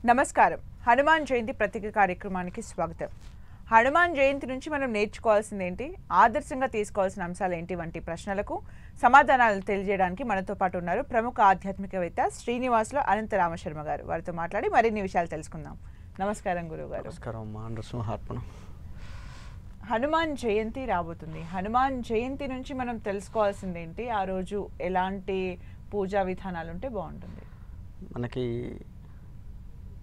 నమస్కారం. హనుమాన్ జయంతి ప్రత్యేక కార్యక్రమానికి స్వాగతం. హనుమాన్ జయంతి నుంచి మనం నేర్చుకోవాల్సింది ఏంటి, ఆదర్శంగా తీసుకోవాల్సిన అంశాలు ఏంటి వంటి ప్రశ్నలకు సమాధానాలు తెలియజేయడానికి మనతో పాటు ఉన్నారు ప్రముఖ ఆధ్యాత్మికవేత్త శ్రీనివాసులు అనంత రామశర్మ గారు. వారితో మాట్లాడి మరిన్ని విషయాలు తెలుసుకుందాం. నమస్కారం గురువు గారు. నమస్కారం. హనుమాన్ జయంతి రాబోతుంది. హనుమాన్ జయంతి నుంచి మనం తెలుసుకోవాల్సింది ఏంటి, ఆ రోజు ఎలాంటి పూజా విధానాలు ఉంటే బాగుంటుంది? మనకి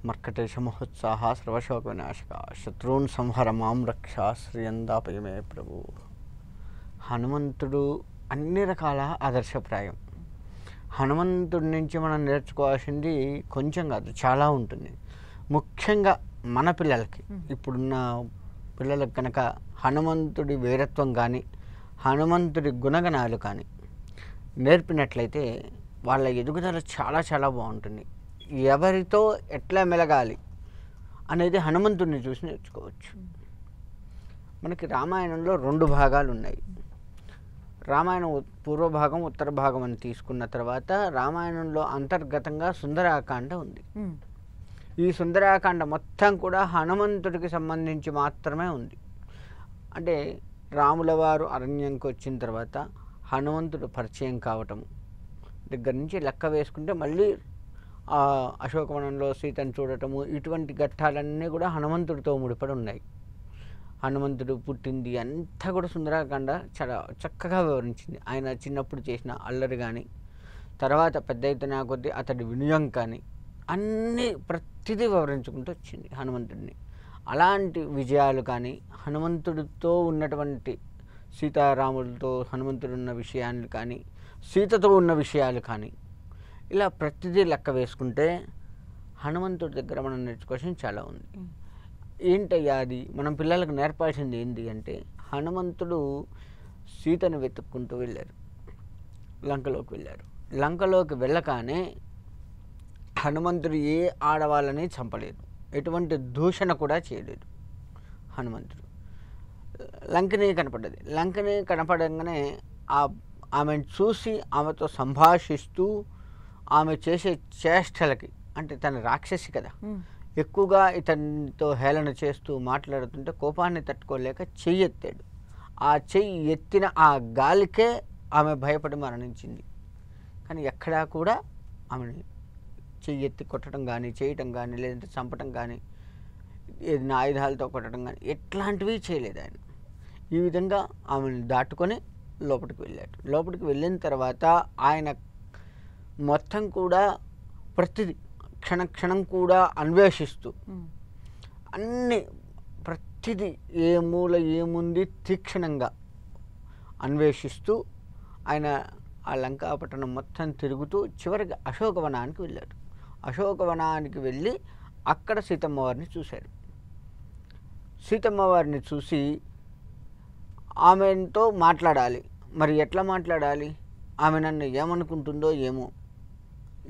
మర్కటేశ మహోత్సాహ సర్వశోక వినాశక శత్రువున్ సంహర మాం రక్ష శ్రీయందాపయమే ప్రభు. హనుమంతుడు అన్ని రకాల ఆదర్శప్రాయం. హనుమంతుడి నుంచి మనం నేర్చుకోవాల్సింది కొంచెం కాదు, చాలా ఉంటుంది. ముఖ్యంగా మన పిల్లలకి, ఇప్పుడున్న పిల్లలకు కనుక హనుమంతుడి వీరత్వం కానీ హనుమంతుడి గుణగణాలు కానీ నేర్పినట్లయితే వాళ్ళ ఎదుగుదల చాలా చాలా బాగుంటుంది. ఎవరితో ఎట్లా మెలగాలి అనేది హనుమంతుడిని చూసి నేర్చుకోవచ్చు. మనకి రామాయణంలో 2 భాగాలు ఉన్నాయి. రామాయణం పూర్వ భాగం, ఉత్తర భాగం అని తీసుకున్న తర్వాత రామాయణంలో అంతర్గతంగా సుందరాకాండ ఉంది. ఈ సుందరాకాండ మొత్తం కూడా హనుమంతుడికి సంబంధించి మాత్రమే ఉంది. అంటే రాముల వారు అరణ్యంకి వచ్చిన తర్వాత హనుమంతుడు పరిచయం కావటం దగ్గర నుంచి లెక్క వేసుకుంటే మళ్ళీ అశోకవనంలో సీతను చూడటము, ఇటువంటి ఘట్టాలన్నీ కూడా హనుమంతుడితో ముడిపడి ఉన్నాయి. హనుమంతుడు పుట్టింది అంతా కూడా సుందరాకాండ చాలా చక్కగా వివరించింది. ఆయన చిన్నప్పుడు చేసిన అల్లరి కానీ, తర్వాత పెద్ద అయితేనే కొద్దీ అతడి వినయం కానీ, అన్నీ ప్రతిదీ వివరించుకుంటూ వచ్చింది హనుమంతుడిని. అలాంటి విజయాలు కానీ, హనుమంతుడితో ఉన్నటువంటి సీతారాములతో హనుమంతుడు ఉన్న విషయాలు కానీ, సీతతో ఉన్న విషయాలు కానీ, ఇలా ప్రతిదీ లెక్క వేసుకుంటే హనుమంతుడి దగ్గర మనం నేర్చుకోవాల్సింది చాలా ఉంది. ఏంటయ్యా అది మనం పిల్లలకు నేర్పాల్సింది ఏంటి అంటే, హనుమంతుడు సీతను వెతుక్కుంటూ వెళ్ళారు, లంకలోకి వెళ్ళారు. లంకలోకి వెళ్ళగానే హనుమంతుడు ఏ ఆడవాళ్ళని చంపలేదు, ఎటువంటి దూషణ కూడా చేయలేదు. హనుమంతుడు లంకని కనపడ్డది. లంకని కనపడంగానే ఆమెను చూసి ఆమెతో సంభాషిస్తూ ఆమె చేసే చేష్టలకి, అంటే తన రాక్షసి కదా, ఎక్కువగా ఇతనితో హేళన చేస్తూ మాట్లాడుతుంటే కోపాన్ని తట్టుకోలేక చెయ్యి ఎత్తాడు. ఆ చెయ్యి ఎత్తిన ఆ గాలికే ఆమె భయపడి మరణించింది. కానీ ఎక్కడా కూడా ఆమెని చెయ్యి ఎత్తి కొట్టడం కానీ, చేయటం కానీ, లేదంటే చంపటం కానీ, ఏదైనా ఆయుధాలతో కొట్టడం కానీ ఎట్లాంటివి చేయలేదు ఆయన. ఈ విధంగా ఆమెను దాటుకొని లోపలికి వెళ్ళాడు. లోపలికి వెళ్ళిన తర్వాత ఆయన మొత్తం కూడా ప్రతిదీ క్షణం కూడా అన్వేషిస్తూ అన్ని ప్రతిదీ ఏ మూల ఏముంది తీక్షణంగా అన్వేషిస్తూ ఆయన ఆ లంకాపట్టణం మొత్తం తిరుగుతూ చివరికి అశోకవనానికి వెళ్ళాడు. అశోకవనానికి వెళ్ళి అక్కడ సీతమ్మ వారిని చూశాడు. సీతమ్మ వారిని చూసి ఆమెతో మాట్లాడాలి. మరి ఎట్లా మాట్లాడాలి, ఆమె నన్ను ఏమనుకుంటుందో ఏమో,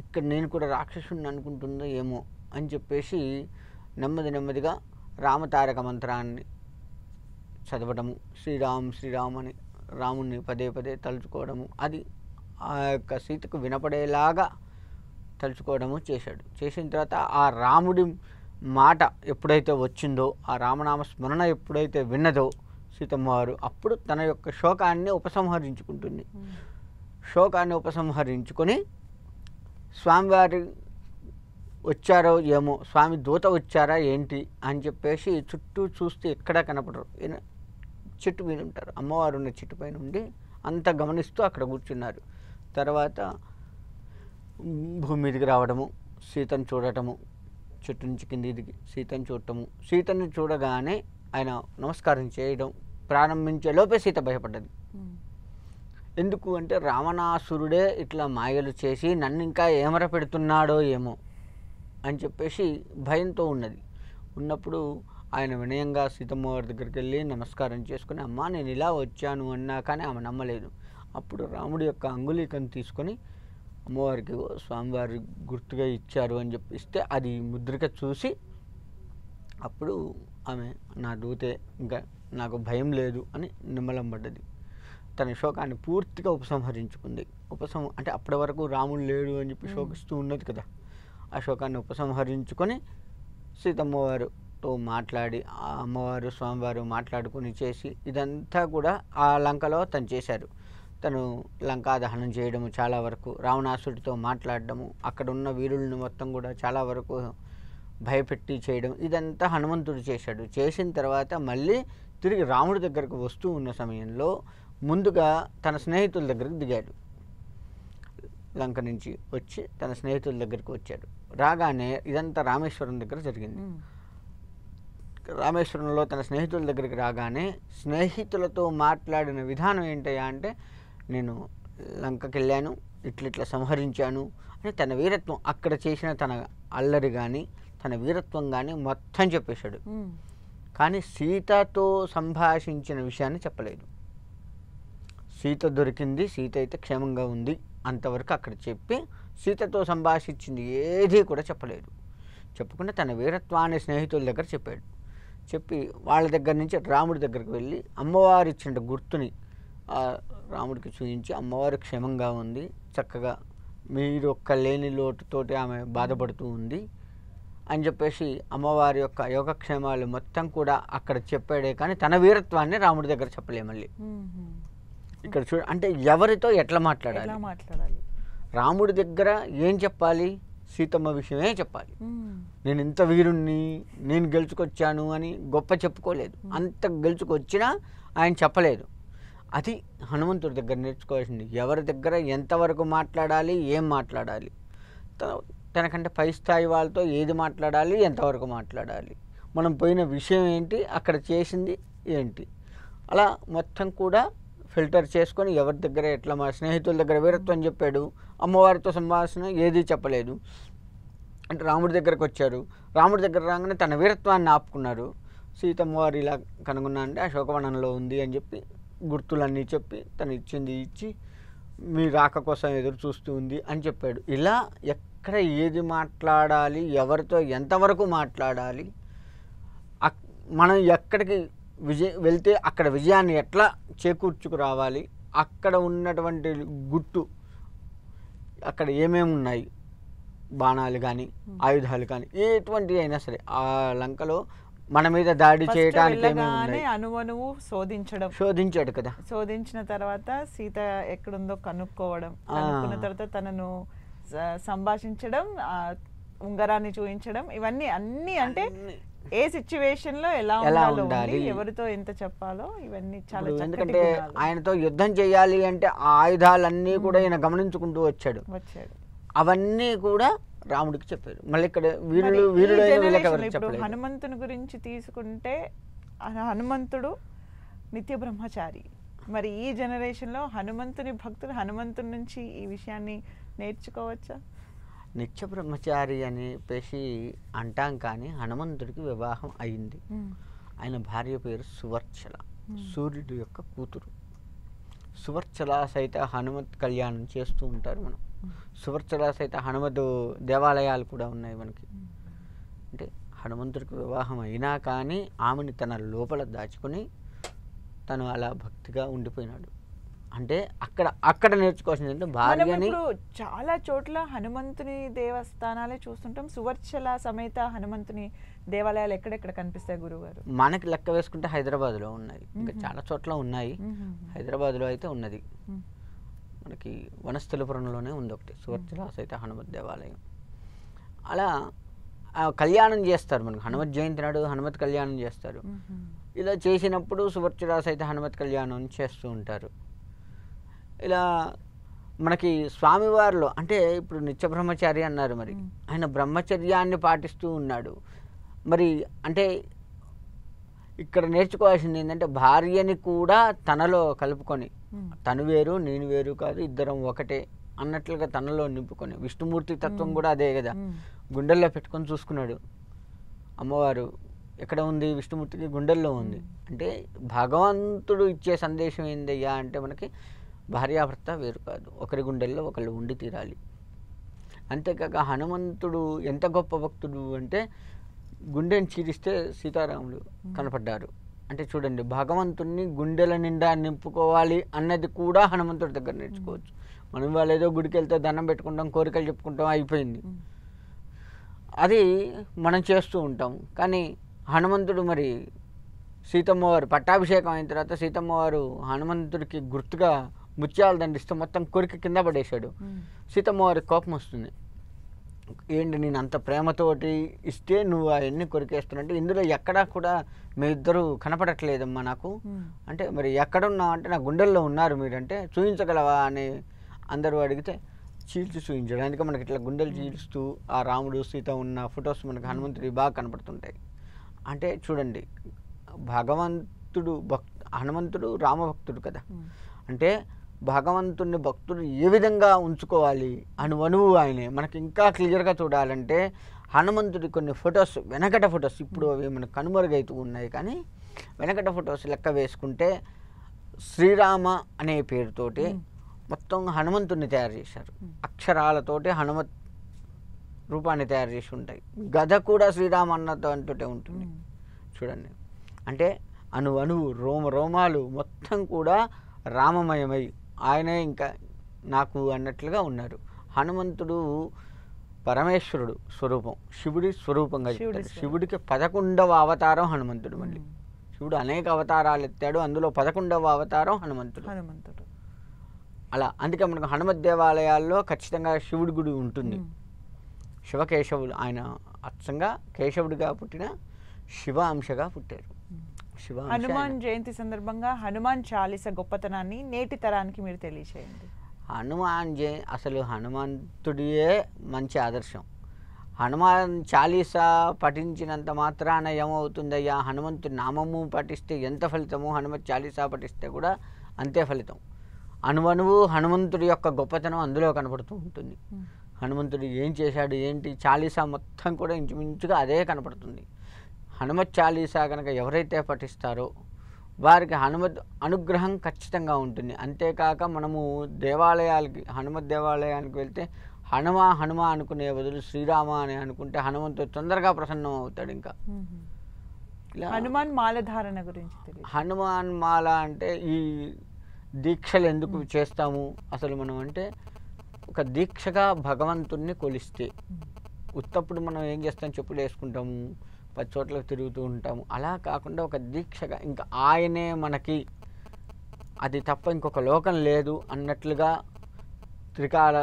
ఇక్కడ నేను కూడా రాక్షసుని అనుకుంటుందో ఏమో అని చెప్పేసి నెమ్మదిగా రామతారక మంత్రాన్ని చదవడము, శ్రీరామ్ అని రాముణ్ణి పదే తలుచుకోవడము, అది ఆ యొక్క సీతకు వినపడేలాగా తలుచుకోవడము చేశాడు. చేసిన తర్వాత ఆ రాముడి మాట ఎప్పుడైతే వచ్చిందో, ఆ రామనామ స్మరణ ఎప్పుడైతే విన్నదో సీతమ్మవారు, అప్పుడు తన యొక్క శోకాన్ని ఉపసంహరించుకుంటుంది. శోకాన్ని ఉపసంహరించుకొని స్వామివారి వచ్చారో ఏమో, స్వామి దూత వచ్చారా ఏంటి అని చెప్పేసి చుట్టూ చూస్తే ఎక్కడా కనపడరు. చెట్టు మీద ఉంటారు, అమ్మవారు ఉన్న చెట్టు పైన ఉండి అంతా గమనిస్తూ అక్కడ కూర్చున్నారు. తర్వాత భూమి మీదకి రావడము, సీతను చూడటము, చెట్టు నుంచి కింద దిగి సీతను చూడటము, సీతను చూడగానే ఆయన నమస్కారం చేయడం ప్రారంభించే లోపే సీత భయపడ్డది. ఎందుకు అంటే రావణాసురుడే ఇట్లా మాయలు చేసి నన్ను ఇంకా ఏమర పెడుతున్నాడో ఏమో అని చెప్పేసి భయంతో ఉన్నప్పుడు ఆయన వినయంగా సీతమ్మ వారి దగ్గరికి వెళ్ళి నమస్కారం చేసుకుని, అమ్మా నేను ఇలా వచ్చాను అన్నా కానీ ఆమె నమ్మలేదు. అప్పుడు రాముడి యొక్క అంగుళీకం తీసుకొని అమ్మవారికి స్వామివారి గుర్తుగా ఇచ్చారు అని చెప్పి ఇస్తే అది ముద్రిక చూసి అప్పుడు ఆమె నా దూతే, ఇంకా నాకు భయం లేదు అని నిమ్మలం పడ్డది. తన శోకాన్ని పూర్తిగా ఉపసంహరించుకుంది. అంటే అప్పటి వరకు రాముడు లేడు అని చెప్పి శోకిస్తూ ఉన్నది కదా, ఆ శోకాన్ని ఉపసంహరించుకొని సీతమ్మవారితో మాట్లాడి ఆ అమ్మవారు స్వామివారు మాట్లాడుకుని చేసి ఇదంతా కూడా ఆ లంకలో తను చేశారు. తను లంకా దహనం చేయడము, చాలా వరకు రావణాసుడితో మాట్లాడడము, అక్కడ ఉన్న వీరులను మొత్తం కూడా చాలా వరకు భయపెట్టి చేయడం, ఇదంతా హనుమంతుడు చేశాడు. చేసిన తర్వాత మళ్ళీ తిరిగి రాముడి దగ్గరకు వస్తూ ఉన్న సమయంలో ముందుగా తన స్నేహితుల దగ్గరకు దిగాడు. లంక నుంచి వచ్చి తన స్నేహితుల దగ్గరికి వచ్చాడు. రాగానే ఇదంతా రామేశ్వరం దగ్గర జరిగింది. రామేశ్వరంలో తన స్నేహితుల దగ్గరికి రాగానే స్నేహితులతో మాట్లాడిన విధానం ఏంటయ్యా అంటే, నేను లంకకి వెళ్ళాను, ఇట్లా సంహరించాను అని తన వీరత్వం, అక్కడ చేసిన తన అల్లరి కానీ తన వీరత్వం కానీ మొత్తం చెప్పేశాడు. కానీ సీతతో సంభాషించిన విషయాన్ని చెప్పలేదు. సీత దొరికింది, సీత అయితే క్షేమంగా ఉంది అంతవరకు అక్కడ చెప్పి సీతతో సంభాషించింది ఏదీ కూడా చెప్పలేదు. చెప్పకుండా తన వీరత్వాన్ని స్నేహితుల దగ్గర చెప్పాడు. చెప్పి వాళ్ళ దగ్గర నుంచి రాముడి దగ్గరికి వెళ్ళి అమ్మవారు ఇచ్చిన గుర్తుని రాముడికి చూపించి, అమ్మవారు క్షేమంగా ఉంది, చక్కగా మీరు ఒక్క లేని లోటుతోటి ఆమె బాధపడుతూ ఉంది అని చెప్పేసి అమ్మవారి యొక్క యోగక్షేమాలు మొత్తం కూడా అక్కడ చెప్పాడే కానీ తన వీరత్వాన్ని రాముడి దగ్గర చెప్పలే. మళ్ళీ ఇక్కడ చూడ అంటే ఎవరితో ఎట్లా మాట్లాడాలి, రాముడి దగ్గర ఏం చెప్పాలి, సీతమ్మ విషయమే చెప్పాలి. నేను ఇంత వీరుణ్ణి, నేను గెలుచుకొచ్చాను అని గొప్ప చెప్పుకోలేదు. అంత గెలుచుకొచ్చినా ఆయన చెప్పలేదు. అది హనుమంతుడి దగ్గర నేర్చుకోవాల్సింది. ఎవరి దగ్గర ఎంతవరకు మాట్లాడాలి, ఏం మాట్లాడాలి, తనకంటే పై స్థాయి వాళ్ళతో ఏది మాట్లాడాలి, ఎంతవరకు మాట్లాడాలి, మనం పోయిన విషయం ఏంటి, అక్కడ చేసింది ఏంటి, అలా మొత్తం కూడా ఫిల్టర్ చేసుకొని ఎవరి దగ్గర ఎట్లా, మా స్నేహితుల దగ్గర వీరత్వం చెప్పాడు, అమ్మవారితో సంభాషణ ఏదీ చెప్పలేదు. అంటే రాముడి దగ్గరకు వచ్చారు, రాముడి దగ్గర రాగానే తన వీరత్వాన్ని ఆపుకున్నారు. సీతమ్మవారు ఇలా కనుగొన్నా అంటే అశోకవనంలో ఉంది అని చెప్పి గుర్తులన్నీ చెప్పి తను ఇచ్చింది ఇచ్చి మీ రాక కోసం ఎదురు చూస్తూ ఉంది అని చెప్పాడు. ఇలా ఎక్కడ ఏది మాట్లాడాలి, ఎవరితో ఎంతవరకు మాట్లాడాలి, మనం ఎక్కడికి వెళ్తే అక్కడ విజయాన్ని ఎట్లా చేకూర్చుకురావాలి, అక్కడ ఉన్నటువంటి గుట్టు, అక్కడ ఏమేమి ఉన్నాయి, బాణాలు కానీ ఆయుధాలు కానీ ఎటువంటి అయినా సరే ఆ లంకలో మన మీద దాడి చేయడానికి అనువనువు శోధించాడు కదా. శోధించిన తర్వాత సీత ఎక్కడుందో కనుక్కోవడం, కనుక్కున్న తర్వాత తనను సంభాషించడం, ఉంగరాన్ని చూపించడం, ఇవన్నీ అన్ని అంటే ఏ సిచ్యువేషన్ లో ఎలా ఉండాలి, ఎవరితో ఎంత చెప్పాలో ఇవన్నీ చాలా. ఎందుకంటే ఆయనతో యుద్ధం చేయాలి అంటే ఆ ఆయుధాలన్నీ కూడా ఈయన గమనించుకుంటూ వచ్చాడు. అవన్నీ కూడా రాముడికి చెప్పారు. మళ్ళీ ఇక్కడ ఇప్పుడు హనుమంతుని గురించి తీసుకుంటే హనుమంతుడు నిత్య బ్రహ్మచారి. మరి ఈ జనరేషన్ లో హనుమంతుని భక్తులు హనుమంతుని నుంచి ఈ విషయాన్ని నేర్చుకోవచ్చా? నిత్య బ్రహ్మచారి అని చెప్పేసి అంటాం, కానీ హనుమంతుడికి వివాహం అయింది. ఆయన భార్య పేరు సువర్చల, సూర్యుడి యొక్క కూతురు. సువర్చల సైత హనుమత్ కళ్యాణం చేస్తూ ఉంటారు మనం. సువర్చల సైత హనుమత్ దేవాలయాలు కూడా ఉన్నాయి మనకి. అంటే హనుమంతుడికి వివాహం అయినా కానీ ఆమెని తన లోపల దాచుకొని తను అలా భక్తిగా ఉండిపోయినాడు. అంటే అక్కడ నేర్చుకోవాల్సింది అంటే భార్యని. చాలా చోట్ల హనుమంతుని దేవస్థానాలే చూస్తుంటాం. సువర్చల సమేత హనుమంతుని దేవాలయాలు ఎక్కడెక్కడ కనిపిస్తాయి గురుగారు? మనకి లెక్క వేసుకుంటే హైదరాబాద్లో ఉన్నాయి, ఇంకా చాలా చోట్ల ఉన్నాయి. హైదరాబాద్లో అయితే ఉన్నది, మనకి వనస్థలిపురంలోనే ఉంది ఒకటి సువర్చల సహిత హనుమత్ దేవాలయం. అలా కళ్యాణం చేస్తారు మనకు, హనుమత్ జయంతి నాడు హనుమత్ కళ్యాణం చేస్తారు. ఇలా చేసినప్పుడు సువర్చల సహిత హనుమత్ కళ్యాణం చేస్తూ ఉంటారు. ఇలా మనకి స్వామివారిలో అంటే ఇప్పుడు నిత్య బ్రహ్మచారి అన్నారు, మరి ఆయన బ్రహ్మచర్యాన్ని పాటిస్తూ ఉన్నాడు. మరి అంటే ఇక్కడ నేర్చుకోవాల్సింది ఏంటంటే భార్యని కూడా తనలో కలుపుకొని, తను వేరు నేను వేరు కాదు, ఇద్దరం ఒకటే అన్నట్లుగా తనలో నింపుకొని, విష్ణుమూర్తి తత్వం కూడా అదే కదా, గుండెల్లో పెట్టుకొని చూసుకున్నాడు. అమ్మవారు ఎక్కడ ఉంది, విష్ణుమూర్తికి గుండెల్లో ఉంది. అంటే భగవంతుడు ఇచ్చే సందేశం ఏందయ్యా అంటే మనకి భార్యాభర్త వేరు కాదు, ఒకరి గుండెల్లో ఒకళ్ళు ఉండి తీరాలి. అంతేకాక హనుమంతుడు ఎంత గొప్ప భక్తుడు అంటే గుండెని చీరిస్తే సీతారాములు కనపడ్డారు. అంటే చూడండి, భగవంతుణ్ణి గుండెల నిండా నింపుకోవాలి అన్నది కూడా హనుమంతుడి దగ్గర నేర్చుకోవచ్చు. మనం వాళ్ళు ఏదో గుడికి వెళ్తే దండం పెట్టుకుంటాం, కోరికలు చెప్పుకుంటాం, అయిపోయింది. అది మనం చేస్తూ ఉంటాం. కానీ హనుమంతుడు మరి సీతమ్మ వారు పట్టాభిషేకం అయిన తర్వాత సీతమ్మ వారు హనుమంతుడికి గుర్తుగా ముత్యాలు దండిస్తే మొత్తం కొరికి కింద పడేశాడు. సీతమ్మ వారికి కోపం వస్తుంది. ఏంటి నేను అంత ప్రేమతోటి ఇస్తే నువ్వు అవన్నీ కొరికేస్తున్నట్టు, ఇందులో ఎక్కడా కూడా మీ ఇద్దరు కనపడట్లేదమ్మా నాకు అంటే, మరి ఎక్కడున్నావు అంటే నా గుండెల్లో ఉన్నారు మీరంటే చూపించగలవా అని అందరూ అడిగితే చీల్చి చూపించాడు. అందుకే మనకి ఇట్లా గుండెలు చీల్స్తూ ఆ రాముడు సీత ఉన్న ఫొటోస్ మనకు హనుమంతుడి బాగా కనపడుతుంటాయి. అంటే చూడండి, హనుమంతుడు రామభక్తుడు కదా. అంటే భగవంతుని భక్తుడు ఏ విధంగా ఉంచుకోవాలి అనువు ఆయనే. మనకి ఇంకా క్లియర్గా చూడాలంటే హనుమంతుడి కొన్ని ఫొటోస్, వెనకట ఫొటోస్, ఇప్పుడు అవి మనకు కనుమరుగైతూ ఉన్నాయి, కానీ వెనకట ఫొటోస్ లెక్క వేసుకుంటే శ్రీరామ అనే పేరుతోటి మొత్తం హనుమంతుడిని తయారు చేశారు. అక్షరాలతోటి హనుమత్ రూపాన్ని తయారు చేసి ఉంటాయి. గద కూడా శ్రీరామ అన్నతో అంటుంటే ఉంటుంది చూడండి. అంటే అణువు రోమాలు మొత్తం కూడా రామమయమై ఆయనే ఇంకా నాకు అన్నట్లుగా ఉన్నారు. హనుమంతుడు పరమేశ్వరుడు స్వరూపం, శివుడి స్వరూపంగా చెప్తాడు. శివుడికి 11వ అవతారం హనుమంతుడు. మళ్ళీ శివుడు అనేక అవతారాలు ఎత్తాడు, అందులో 11వ అవతారం హనుమంతుడు. అలా అందుకే మనకు హనుమత్ దేవాలయాల్లో ఖచ్చితంగా శివుడి గుడి ఉంటుంది. శివకేశవులు, ఆయన అచ్చంగా కేశవుడిగా పుట్టిన శివ అంశగా పుట్టారు. హనుమాన్ జయంతి సందర్భంగా హనుమాన్ చాలీస గొప్పతనాన్ని నేటి తరానికి మీరు తెలియచేయండి. అసలు హనుమంతుడియే మంచి ఆదర్శం. హనుమాన్ చాలీసా పఠించినంత మాత్రాన ఏమవుతుందయ్యా, హనుమంతుడి నామము పఠిస్తే ఎంత ఫలితమో హనుమత్ చాలీసా పఠిస్తే కూడా అంతే ఫలితం. అణువణువు హనుమంతుడి యొక్క గొప్పతనం అందులో కనపడుతూ ఉంటుంది. హనుమంతుడు ఏం చేశాడు ఏంటి, చాలీసా మొత్తం కూడా ఇంచుమించుగా అదే కనపడుతుంది. హనుమత్ చాలీసా కనుక ఎవరైతే పఠిస్తారో వారికి హనుమత్ అనుగ్రహం ఖచ్చితంగా ఉంటుంది. అంతేకాక మనము దేవాలయాలకి, హనుమత్ దేవాలయానికి వెళ్తే హనుమ అనుకునే బదులు శ్రీరామ అని అనుకుంటే హనుమంతుడు తొందరగా ప్రసన్నం అవుతాడు. ఇంకా ఇలా హనుమాన్ మాల ధారణ గురించి తెలియదు. హనుమాన్ మాల అంటే ఈ దీక్షలు ఎందుకు చేస్తాము అసలు మనం అంటే, ఒక దీక్షగా భగవంతుణ్ణి కొలిస్తే, ఉత్తప్పుడు మనం ఏం చేస్తాం, చెప్పులు వేసుకుంటాము, 10 చోట్లకు తిరుగుతూ ఉంటాము. అలా కాకుండా ఒక దీక్షగా ఇంకా ఆయనే మనకి, అది తప్ప ఇంకొక లోకం లేదు అన్నట్లుగా త్రికాల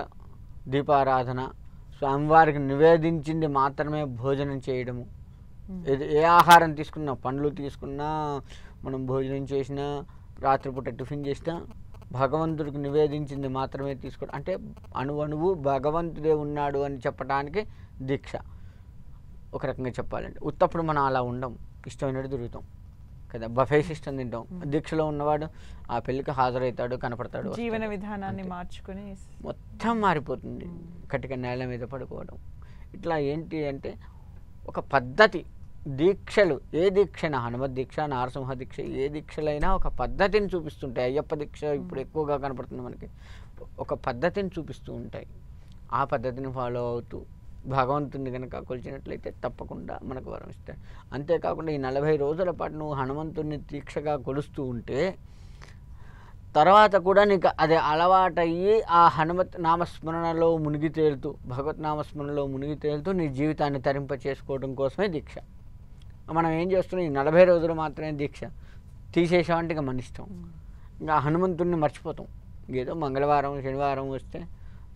దీపారాధన, స్వామివారికి నివేదించింది మాత్రమే భోజనం చేయడము. ఏ ఆహారం తీసుకున్నా, పండ్లు తీసుకున్నా, మనం భోజనం చేసినా, రాత్రిపూట టిఫిన్ చేసినా భగవంతుడికి నివేదించింది మాత్రమే తీసుకోవడం. అంటే అణువణువు భగవంతుడే ఉన్నాడు అని చెప్పడానికి దీక్ష. ఒక రకంగా చెప్పాలంటే ఉత్తప్పుడు మనం అలా ఉండం, ఇష్టమైనట్టు తిరుగుతాం కదా, బఫే సిస్టమ్ తింటాం. దీక్షలో ఉన్నవాడు ఆ పెళ్ళికి హాజరవుతాడు, కనపడతాడు, జీవన విధానాన్ని మార్చుకొని మొత్తం మారిపోతుంది. కటిక నేల మీద పడుకోవడం, ఇట్లా ఏంటి అంటే ఒక పద్ధతి. దీక్షలు ఏ దీక్షైనా, హనుమత్ దీక్ష, నారసింహ దీక్ష, ఏ దీక్షలైనా ఒక పద్ధతిని చూపిస్తుంటాయి. అయ్యప్ప దీక్ష ఇప్పుడు ఎక్కువగా కనపడుతుంది మనకి, ఒక పద్ధతిని చూపిస్తూ ఉంటాయి. ఆ పద్ధతిని ఫాలో అవుతూ భగవంతుని కనుక కొలిచినట్లయితే తప్పకుండా మనకు వరం ఇస్తాడు. అంతేకాకుండా ఈ 40 రోజుల పాటు నువ్వు హనుమంతుడిని దీక్షగా కొలుస్తూ ఉంటే తర్వాత కూడా నీకు అదే అలవాటయ్యి ఆ హనుమత్ నామస్మరణలో మునిగి తేలుతూ, భగవత్ నామస్మరణలో మునిగి తేలుతూ నీ జీవితాన్ని తరింప చేసుకోవడం కోసమే దీక్ష. మనం ఏం చేస్తున్నాం, ఈ 40 రోజులు మాత్రమే దీక్ష తీసేసామంటే ఇక మన ఇష్టం. ఇంకా హనుమంతుడిని మర్చిపోతాం. ఏదో మంగళవారం శనివారం వస్తే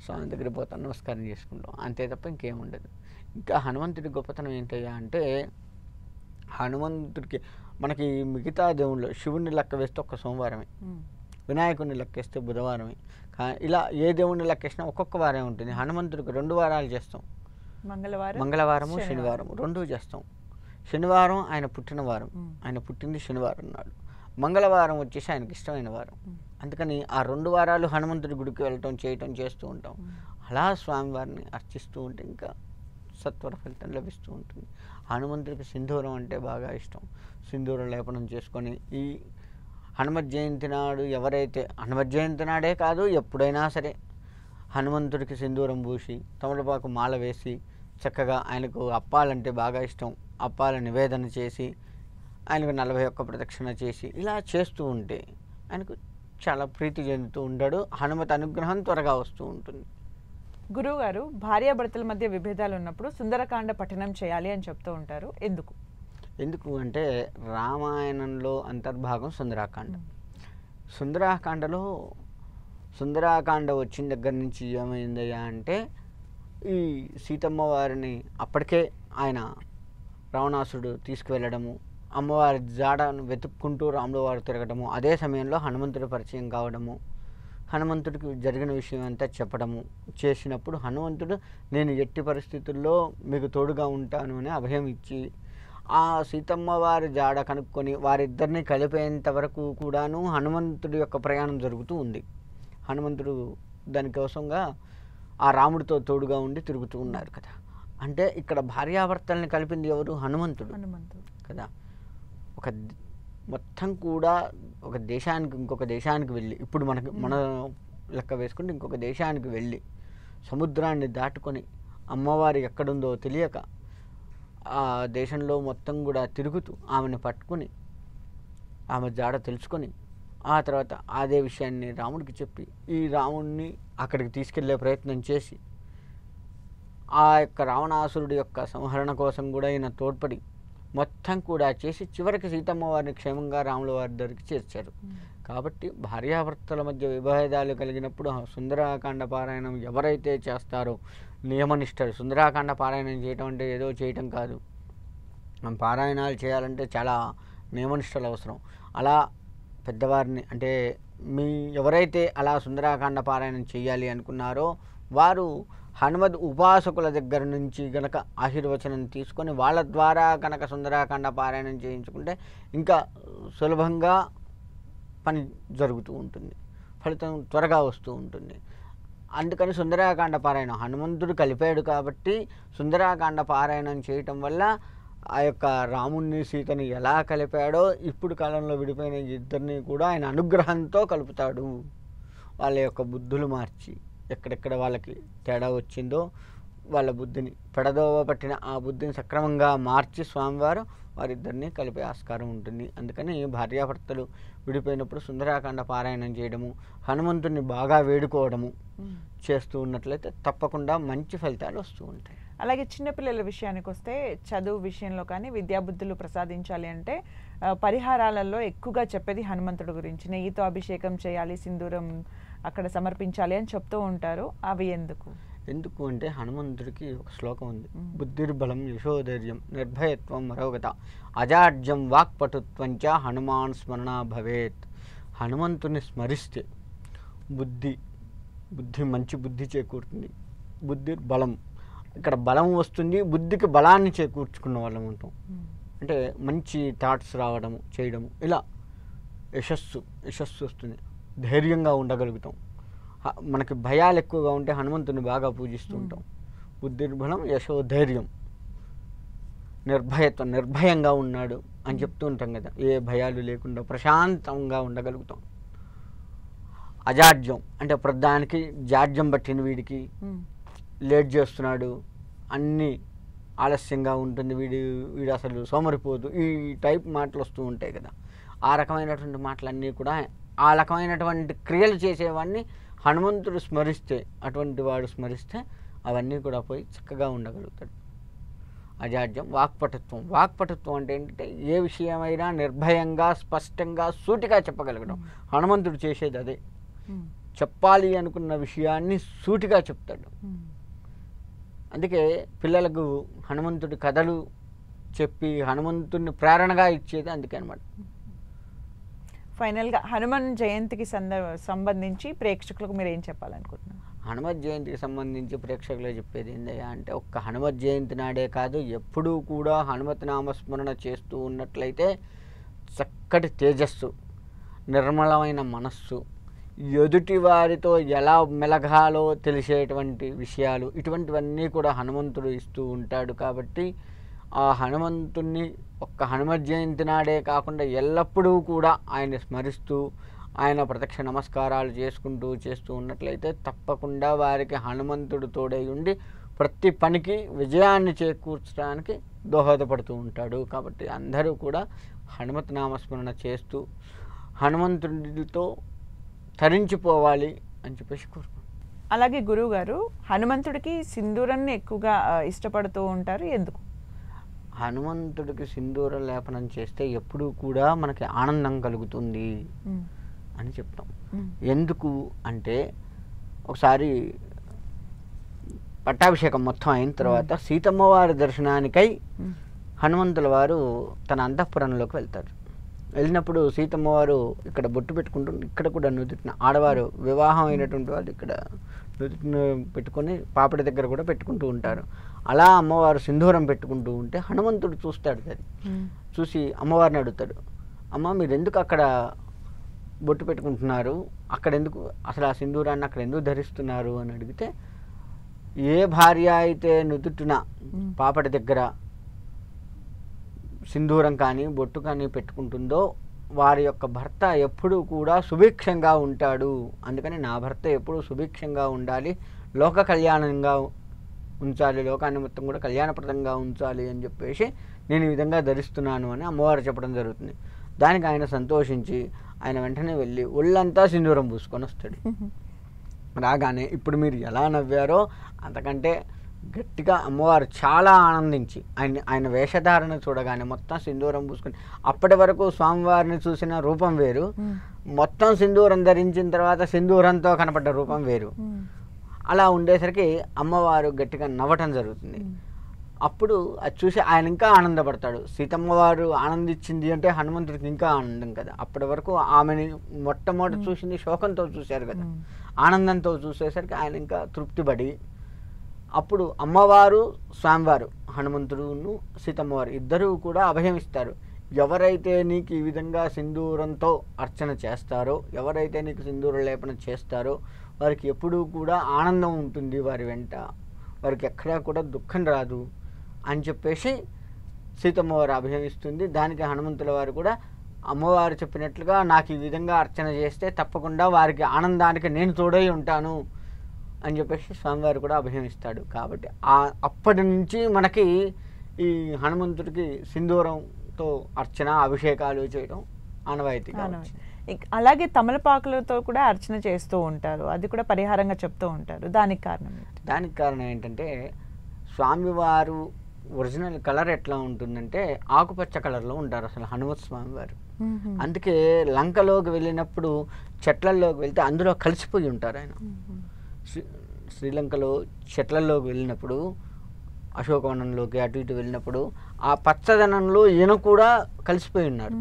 స్వామి దగ్గర పోతాం, నమస్కారం చేసుకుంటాం, అంతే తప్ప ఇంకేం ఉండదు. ఇంకా హనుమంతుడి గొప్పతనం ఏంటయ్యా అంటే, హనుమంతుడికి మనకి మిగతా దేవుళ్ళు శివుని లెక్క వేస్తే ఒక్క సోమవారమే, వినాయకుడిని లెక్కేస్తే బుధవారమే, ఇలా ఏ దేవుడిని లెక్కేసినా ఒక్కొక్క వారం ఉంటుంది. హనుమంతుడికి 2 వారాలు చేస్తాం, మంగళవారము శనివారం 2 చేస్తాం. శనివారం ఆయన పుట్టిన వారం, ఆయన పుట్టింది శనివారం నాడు. మంగళవారం వచ్చేసి ఆయనకి ఇష్టమైన వారం. అందుకని ఆ 2 వారాలు హనుమంతుడి గుడికి వెళ్ళటం చేయటం చేస్తూ ఉంటాం. అలా స్వామివారిని అర్చిస్తూ ఉంటే ఇంకా సత్వర ఫలితం లభిస్తూ ఉంటుంది. హనుమంతుడికి సింధూరం అంటే బాగా ఇష్టం. సింధూరం లేపనం చేసుకొని ఈ హనుమత్ జయంతి నాడు ఎవరైతే, హనుమత్ జయంతి నాడే కాదు ఎప్పుడైనా సరే హనుమంతుడికి సింధూరం పూసి తమలపాకు మాల వేసి చక్కగా ఆయనకు అప్పాలంటే బాగా ఇష్టం, అప్పాల నివేదన చేసి ఆయనకు 41 ప్రదక్షిణ చేసి ఇలా చేస్తూ ఉంటే ఆయనకు చాలా ప్రీతి చెందుతూ ఉంటాడు. హనుమత్ అనుగ్రహం త్వరగా వస్తూ ఉంటుంది. గురువు గారు, భార్యాభర్తల మధ్య విభేదాలు ఉన్నప్పుడు సుందరకాండ పఠనం చేయాలి అని చెప్తూ ఉంటారు. ఎందుకు? ఎందుకు అంటే రామాయణంలో అంతర్భాగం సుందరాకాండ. సుందరాకాండలో సుందరాకాండ వచ్చిన దగ్గర నుంచి ఏమైందయ్యా అంటే ఈ సీతమ్మ వారిని అప్పటికే ఆయన రావణాసుడు తీసుకువెళ్ళడము, అమ్మవారి జాడను వెతుక్కుంటూ రాముల వారు తిరగడము, అదే సమయంలో హనుమంతుడి పరిచయం కావడము, హనుమంతుడికి జరిగిన విషయం అంతా చెప్పడము చేసినప్పుడు హనుమంతుడు నేను ఎట్టి పరిస్థితుల్లో మీకు తోడుగా ఉంటాను అని అభయం ఇచ్చి ఆ సీతమ్మ వారి జాడ కనుక్కొని వారిద్దరిని కలిపేంత వరకు కూడాను హనుమంతుడి యొక్క ప్రయాణం జరుగుతూ ఉంది. హనుమంతుడు దానికోసంగా ఆ రాముడితో తోడుగా ఉండి తిరుగుతూ ఉన్నారు కదా. అంటే ఇక్కడ భార్యాభర్తల్ని కలిపింది ఎవరు? హనుమంతుడు కదా. ఒక మొత్తం కూడా ఒక దేశానికి ఇంకొక దేశానికి వెళ్ళి, ఇప్పుడు మన లెక్క వేసుకుంటే ఇంకొక దేశానికి వెళ్ళి సముద్రాన్ని దాటుకొని అమ్మవారి ఎక్కడుందో తెలియక ఆ దేశంలో మొత్తం కూడా తిరుగుతూ ఆమెను పట్టుకొని ఆమె జాడ తెలుసుకొని ఆ తర్వాత అదే విషయాన్ని రాముడికి చెప్పి ఈ రాముడిని అక్కడికి తీసుకెళ్లే ప్రయత్నం చేసి ఆ యొక్క రావణాసురుడి యొక్క సంహరణ కోసం కూడా ఈయన తోడ్పడి మొత్తం కూడా చేసి చివరికి సీతమ్మ వారిని క్షేమంగా రాముల వారి దగ్గరికి చేర్చారు. కాబట్టి భార్యాభర్తల మధ్య విభేదాలు కలిగినప్పుడు సుందరాకాండ పారాయణం ఎవరైతే చేస్తారో నియమనిష్టలు. సుందరాకాండ పారాయణం చేయటం అంటే ఏదో చేయటం కాదు, మనం పారాయణాలు చేయాలంటే చాలా నియమనిష్టలు అవసరం. అలా పెద్దవారిని అంటే ఎవరైతే అలా సుందరాకాండ పారాయణం చేయాలి అనుకున్నారో వారు హనుమద్ ఉపాసకుల దగ్గర నుంచి గనక ఆశీర్వచనం తీసుకొని వాళ్ళ ద్వారా కనుక సుందరాకాండ పారాయణం చేయించుకుంటే ఇంకా సులభంగా పని జరుగుతూ ఉంటుంది, ఫలితం త్వరగా వస్తూ ఉంటుంది. అందుకని సుందరాకాండ పారాయణం హనుమంతుడు కలిపాడు కాబట్టి సుందరాకాండ పారాయణం చేయటం వల్ల ఆ యొక్క రాముణ్ణి సీతని ఎలా కలిపాడో ఇప్పుడు కాలంలో విడిపోయిన ఇద్దరిని కూడా ఆయన అనుగ్రహంతో కలుపుతాడు. వాళ్ళ యొక్క బుద్ధులు మార్చి ఎక్కడెక్కడ వాళ్ళకి తేడా వచ్చిందో వాళ్ళ బుద్ధిని పెడదోవ పట్టిన ఆ బుద్ధిని సక్రమంగా మార్చి స్వామివారు వారిద్దరిని కలిపే ఆస్కారం ఉంటుంది. అందుకని భార్యాభర్తలు విడిపోయినప్పుడు సుందరాకాండ పారాయణం చేయడము, హనుమంతుడిని బాగా వేడుకోవడము చేస్తూ ఉన్నట్లయితే తప్పకుండా మంచి ఫలితాలు వస్తూ ఉంటాయి. అలాగే చిన్నపిల్లల విషయానికి వస్తే చదువు విషయంలో కానీ విద్యాబుద్ధులు ప్రసాదించాలి అంటే పరిహారాలలో ఎక్కువగా చెప్పేది హనుమంతుడి గురించి. నెయ్యితో అభిషేకం చేయాలి, సింధూరం అక్కడ సమర్పించాలి అని చెప్తూ ఉంటారు. అవి ఎందుకు అంటే హనుమంతుడికి ఒక శ్లోకం ఉంది, బుద్ధిర్బలం యశోధైర్యం నిర్భయత్వం మరోగత అజాడ్యం వాక్పటుత్వంచ హనుమాన్ స్మరణ భవేత్. హనుమంతుని స్మరిస్తే బుద్ధి మంచి బుద్ధి చేకూరుతుంది. బుద్ధిర్బలం, ఇక్కడ బలం వస్తుంది, బుద్ధికి బలాన్ని చేకూర్చుకున్న వాళ్ళం ఉంటాం. అంటే మంచి థాట్స్ రావడము చేయడము, ఇలా యశస్సు వస్తుంది, ధైర్యంగా ఉండగలుగుతాం. మనకి భయాలు ఎక్కువగా ఉంటే హనుమంతుని బాగా పూజిస్తూ ఉంటాం. బుద్ధిర్బలం యశోధైర్యం నిర్భయత్వం, నిర్భయంగా ఉన్నాడు అని చెప్తూ ఉంటాం కదా. ఏ భయాలు లేకుండా ప్రశాంతంగా ఉండగలుగుతాం. అజాడ్యం అంటే ప్రధానికి జాడ్యం పట్టిన వీడికి లేట్ చేస్తున్నాడు, అన్నీ ఆలస్యంగా ఉంటుంది, వీడు అసలు సోమరిపోదు, ఈ టైప్ మాటలు వస్తూ ఉంటాయి కదా. ఆ రకమైనటువంటి మాటలన్నీ కూడా ఆ రకమైనటువంటి క్రియలు చేసేవాడిని హనుమంతుడు స్మరిస్తే, అటువంటి వాడు స్మరిస్తే అవన్నీ కూడా పోయి చక్కగా ఉండగలుగుతాడు. అజాడ్యం వాక్పటుత్వం అంటే ఏంటంటే ఏ విషయమైనా నిర్భయంగా స్పష్టంగా సూటిగా చెప్పగలగడం. హనుమంతుడు చేసేది అదే, చెప్పాలి అనుకున్న విషయాన్ని సూటిగా చెప్తాడు. అందుకే పిల్లలకు హనుమంతుడి కథలు చెప్పి హనుమంతుడిని ప్రేరణగా ఇచ్చేది అందుకే అనమాట. ఫైనల్గా హనుమాన్ జయంతికి సంబంధించి ప్రేక్షకులకు మీరు ఏం చెప్పాలనుకుంటున్నారు? హనుమత్ జయంతికి సంబంధించి ప్రేక్షకులు చెప్పేది ఏందయ్యా అంటే, ఒక్క హనుమత్ జయంతి నాడే కాదు, ఎప్పుడూ కూడా హనుమత్ నామస్మరణ చేస్తూ ఉన్నట్లయితే చక్కటి తేజస్సు, నిర్మలమైన మనస్సు, ఎదుటి వారితో ఎలా మెలగాలో తెలిసేటువంటి విషయాలు, ఇటువంటివన్నీ కూడా హనుమంతుడు ఇస్తూ ఉంటాడు. కాబట్టి ఆ హనుమంతుణ్ణి ఒక్క హనుమత్ జయంతి నాడే కాకుండా ఎల్లప్పుడూ కూడా ఆయన స్మరిస్తూ ఆయన ప్రత్యక్ష నమస్కారాలు చేస్తూ ఉన్నట్లయితే తప్పకుండా వారికి హనుమంతుడు తోడై ఉండి ప్రతి పనికి విజయాన్ని చేకూర్చడానికి దోహదపడుతూ ఉంటాడు. కాబట్టి అందరూ కూడా హనుమత్ నామస్మరణ చేస్తూ హనుమంతుడితో తరించిపోవాలి అని చెప్పేసి కోరుకుంటున్నాను. అలాగే గురువు గారు, హనుమంతుడికి సింధూరాన్ని ఎక్కువగా ఇష్టపడుతూ ఉంటారు, ఎందుకు? హనుమంతుడికి సింధూర లేపనం చేస్తే ఎప్పుడూ కూడా మనకి ఆనందం కలుగుతుంది అని చెప్తాం. ఎందుకు అంటే ఒకసారి పట్టాభిషేకం మొత్తం అయిన తర్వాత సీతమ్మ వారి దర్శనానికై హనుమంతుల వారు తన అంతఃపురంలోకి వెళ్తారు. వెళ్ళినప్పుడు సీతమ్మ వారు ఇక్కడ బొట్టు పెట్టుకుంటూ, ఇక్కడ కూడా నుదుటిన ఆడవారు వివాహం అయినటువంటి వాళ్ళు ఇక్కడ నుదుటిన పెట్టుకొని పాపడి దగ్గర కూడా పెట్టుకుంటూ ఉంటారు. అలా అమ్మవారు సింధూరం పెట్టుకుంటూ ఉంటే హనుమంతుడు చూస్తాడు. అది చూసి అమ్మవారిని అడుగుతాడు, అమ్మ మీరు ఎందుకు అక్కడ బొట్టు పెట్టుకుంటున్నారు, అక్కడ ఎందుకు అసలు ఆ సింధూరాన్ని అక్కడ ఎందుకు ధరిస్తున్నారు అని అడిగితే, ఏ భార్య అయితే నుదుటిన పాపడి దగ్గర సింధూరం కానీ బొట్టు కానీ పెట్టుకుంటుందో వారి యొక్క భర్త ఎప్పుడూ కూడా సుభిక్షంగా ఉంటాడు, అందుకని నా భర్త ఎప్పుడూ సుభిక్షంగా ఉండాలి, లోక కళ్యాణంగా ఉంచాలి, లోకాన్ని మొత్తం కూడా కళ్యాణప్రదంగా ఉంచాలి అని చెప్పేసి నేను ఈ విధంగా ధరిస్తున్నాను అని అమ్మవారు చెప్పడం జరుగుతుంది. దానికి ఆయన సంతోషించి ఆయన వెంటనే వెళ్ళి ఒళ్ళంతా సింధూరం పూసుకొని వస్తాడు. రాగానే ఇప్పుడు మీరు ఎలా నవ్వారో అంతకంటే గట్టిగా అమ్మవారు చాలా ఆనందించి ఆయన వేషధారణ చూడగానే మొత్తం సింధూరం పూసుకొని, అప్పటి వరకు స్వామివారిని చూసిన రూపం వేరు, మొత్తం సింధూరం ధరించిన తర్వాత సింధూరంతో కనపడ్డ రూపం వేరు. అలా ఉండేసరికి అమ్మవారు గట్టిగా నవ్వటం జరుగుతుంది. అప్పుడు అది చూసి ఆయన ఇంకా ఆనందపడతాడు. సీతమ్మ వారు ఆనందించింది అంటే హనుమంతుడికి ఇంకా ఆనందం కదా. అప్పటి వరకు ఆమెని మొట్టమొదటి చూసింది శోకంతో చూశారు కదా, ఆనందంతో చూసేసరికి ఆయన ఇంకా తృప్తిపడి అప్పుడు అమ్మవారు స్వామివారు హనుమంతుడును సీతమ్మవారు ఇద్దరూ కూడా అభయం ఇస్తారు. ఎవరైతే నీకు ఈ విధంగా సింధూరంతో అర్చన చేస్తారో, ఎవరైతే నీకు సింధూర లేపన చేస్తారో వారికి ఎప్పుడూ కూడా ఆనందం ఉంటుంది, వారి వెంట వారికి ఎక్కడా కూడా దుఃఖం రాదు అని చెప్పేసి సీతమ్మవారు అభయమిస్తుంది. దానికి హనుమంతుల వారు కూడా అమ్మవారు చెప్పినట్లుగా నాకు ఈ విధంగా అర్చన చేస్తే తప్పకుండా వారికి ఆనందానికి నేను తోడై ఉంటాను అని చెప్పేసి స్వామివారు కూడా అభయమిస్తాడు. కాబట్టి అప్పటి నుంచి మనకి ఈ హనుమంతుడికి సింధూరంతో అర్చన అభిషేకాలు చేయడం ఆనవాయితీగా. అలాగే తమలపాకులతో కూడా అర్చన చేస్తూ ఉంటారు, అది కూడా పరిహారంగా చెప్తూ ఉంటారు. దానికి కారణం ఏంటంటే స్వామివారు ఒరిజినల్ కలర్ ఎట్లా ఉంటుందంటే ఆకుపచ్చ కలర్లో ఉంటారు అసలు హనుమత్ స్వామివారు. అందుకే లంకలోకి వెళ్ళినప్పుడు చెట్లల్లోకి వెళ్తే అందులో కలిసిపోయి ఉంటారు ఆయన. శ్రీలంకలో చెట్లల్లోకి వెళ్ళినప్పుడు అశోకవనంలోకి అటు ఇటు వెళ్ళినప్పుడు ఆ పచ్చదనంలో ఈయన కూడా కలిసిపోయి ఉన్నారు.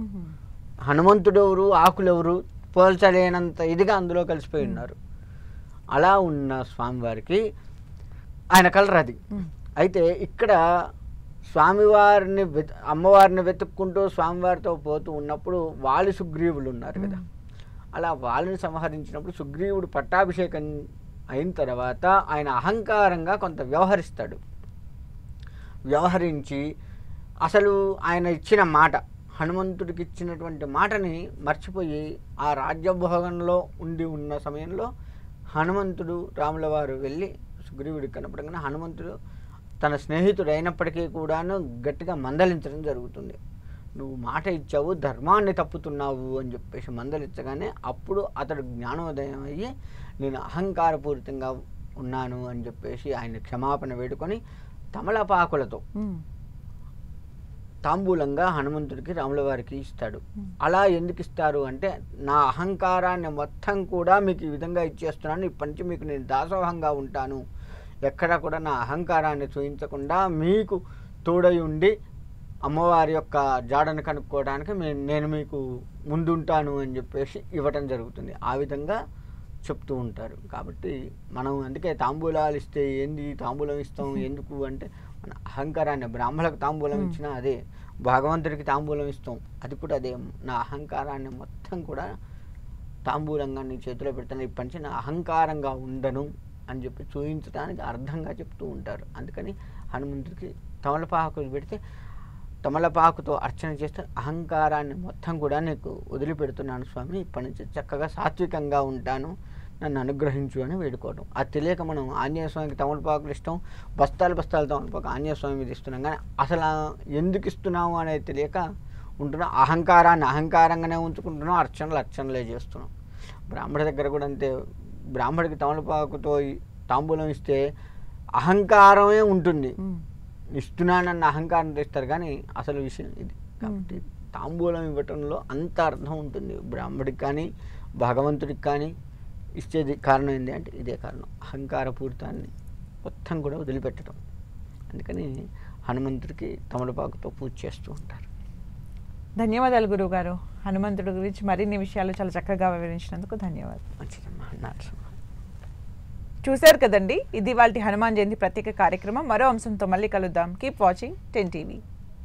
హనుమంతుడు ఎవరు ఆకులు ఎవరు పోల్చలేనంత ఇదిగా అందులో కలిసిపోయి ఉన్నారు. అలా ఉన్న స్వామివారికి ఆయన కలర్ అది. అయితే ఇక్కడ స్వామివారిని అమ్మవారిని వెతుక్కుంటూ స్వామివారితో పోతూ ఉన్నప్పుడు వాలి సుగ్రీవులు ఉన్నారు కదా, అలా వాళ్ళని సంహరించినప్పుడు సుగ్రీవుడు పట్టాభిషేకం అయిన తర్వాత ఆయన అహంకారంగా కొంత వ్యవహరించి అసలు ఆయన ఇచ్చిన మాట హనుమంతుడికి ఇచ్చినటువంటి మాటని మర్చిపోయి ఆ రాజ్యభోగంలో ఉన్న సమయంలో హనుమంతుడు రాముల వారు వెళ్ళి సుగ్రీవుడికి కనపడగానే హనుమంతుడు తన స్నేహితుడు అయినప్పటికీ కూడాను గట్టిగా మందలించడం జరుగుతుంది. నువ్వు మాట ఇచ్చావు, ధర్మాన్ని తప్పుతున్నావు అని చెప్పేసి మందలించగానే అప్పుడు అతడు జ్ఞానోదయం అయ్యి నేను అహంకారపూరితంగా ఉన్నాను అని చెప్పేసి ఆయన క్షమాపణ వేడుకొని తమలపాకులతో తాంబూలంగా హనుమంతుడికి రాముల వారికి ఇస్తాడు. అలా ఎందుకు ఇస్తారు అంటే నా అహంకారాన్ని మొత్తం కూడా మీకు ఈ విధంగా ఇచ్చేస్తున్నాను, ఇప్పటి నుంచి మీకు నేను దాసోహంగా ఉంటాను, ఎక్కడ కూడా నా అహంకారాన్ని చూపించకుండా మీకు తోడై ఉండి అమ్మవారి యొక్క జాడను కనుక్కోవడానికి నేను మీకు ముందుంటాను అని చెప్పేసి ఇవ్వటం జరుగుతుంది. ఆ విధంగా చెప్తూ ఉంటారు. కాబట్టి మనం అందుకే తాంబూలాలు ఇస్తే ఏంది తాంబూలం ఇస్తాం ఎందుకు అంటే మన అహంకారాన్ని, బ్రాహ్మణులకు తాంబూలం ఇచ్చినా అదే, భగవంతుడికి తాంబూలం ఇస్తాం అది కూడా అదే. నా అహంకారాన్ని మొత్తం కూడా తాంబూలంగా నీ చేతిలో పెడతాను, ఇప్పటి నుంచి నా అహంకారంగా ఉండను అని చెప్పి చూపించడానికి అర్థంగా చెప్తూ ఉంటారు. అందుకని హనుమంతుడికి తమలపాకులు పెడితే తమలపాకుతో అర్చన చేస్తే అహంకారాన్ని మొత్తం కూడా నీకు వదిలిపెడుతున్నాను స్వామి, ఇప్పటి నుంచి చక్కగా సాత్వికంగా ఉంటాను, నన్ను అనుగ్రహించు అని వేడుకోవడం. అది తెలియక మనం ఆంజనేయ స్వామికి తమలపాకులు ఇస్తాం, బస్తాలు తమలపాకు ఆంజనేయ స్వామి మీద ఇస్తున్నాం, కానీ అసలు ఎందుకు ఇస్తున్నాము అనేది తెలియక ఉంటున్నాం. అహంకారాన్ని అహంకారంగానే ఉంచుకుంటున్నాం, అర్చనలే చేస్తున్నాం. బ్రాహ్మణ దగ్గర కూడా అంతే, బ్రాహ్మడికి తమలపాకుతో తాంబూలం ఇస్తే అహంకారమే ఉంటుంది, ఇస్తున్నానన్న అహంకారం తెస్తారు, కానీ అసలు విషయం ఇది. కాబట్టి తాంబూలం ఇవ్వటంలో అంత అర్థం ఉంటుంది. బ్రాహ్మడికి కానీ భగవంతుడికి కానీ ఇచ్చేది కారణం ఏంటి అంటే ఇదే కారణం, అహంకారపూరితాన్ని మొత్తం కూడా వదిలిపెట్టడం. అందుకని హనుమంతుడికి తమలపాకుతో పూజ చేస్తూ ఉంటారు. ధన్యవాదాలు గురువుగారు. హనుమంతుడి గురించి మరిన్ని విషయాలు చాలా చక్కగా వివరించినందుకు ధన్యవాదాలు. మంచిదమ్మా, నరసింహ. చూశారు కదండి, ఇది వాళ్ళ హనుమాన్ జయంతి ప్రత్యేక కార్యక్రమం. మరో అంశంతో మళ్ళీ కలుద్దాం. Keep watching 10 TV.